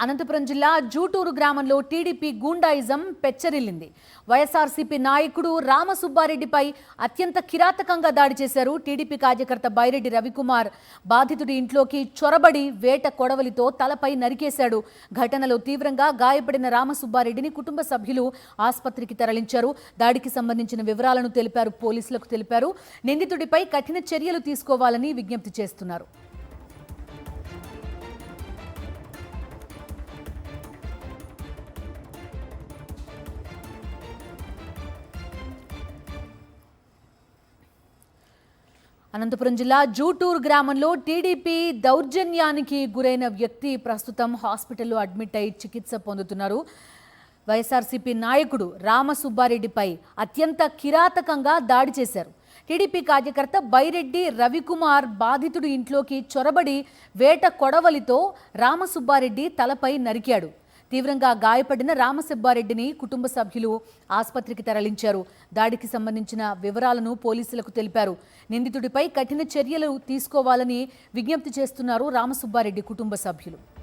అనంతపురం జిల్లా జూటూరు గ్రామంలో టీడీపీ గూండాయిజం పెచ్చరిల్లింది. వైఎస్ఆర్సీపీ నాయకుడు రామసుబ్బారెడ్డిపై అత్యంత కిరాతకంగా దాడి చేశారు. టీడీపీ కార్యకర్త బైరెడ్డి రవికుమార్ బాధితుడి ఇంట్లోకి చొరబడి వేట కొడవలితో తలపై నరికేశాడు. ఘటనలో తీవ్రంగా గాయపడిన రామసుబ్బారెడ్డిని కుటుంబ సభ్యులు ఆసుపత్రికి తరలించారు. దాడికి సంబంధించిన వివరాలను పోలీసులకు తెలిపారు. నిందితుడిపై కఠిన చర్యలు తీసుకోవాలని విజ్ఞప్తి చేస్తున్నారు. అనంతపురం జిల్లా జూటూరు గ్రామంలో టీడీపీ దౌర్జన్యానికి గురైన వ్యక్తి ప్రస్తుతం హాస్పిటల్లో అడ్మిట్ అయి చికిత్స పొందుతున్నారు. వైఎస్ఆర్సీపీ నాయకుడు రామసుబ్బారెడ్డిపై అత్యంత కిరాతకంగా దాడి చేశారు. టీడీపీ కార్యకర్త బైరెడ్డి రవికుమార్ బాధితుడి ఇంట్లోకి చొరబడి వేట కొడవలితో రామసుబ్బారెడ్డి తలపై నరికాడు. తీవ్రంగా గాయపడిన రామసుబ్బారెడ్డిని కుటుంబ సభ్యులు ఆసుపత్రికి తరలించారు. దాడికి సంబంధించిన వివరాలను పోలీసులకు తెలిపారు. నిందితుడిపై కఠిన చర్యలు తీసుకోవాలని విజ్ఞప్తి చేస్తున్నారు రామసుబ్బారెడ్డి కుటుంబ సభ్యులు.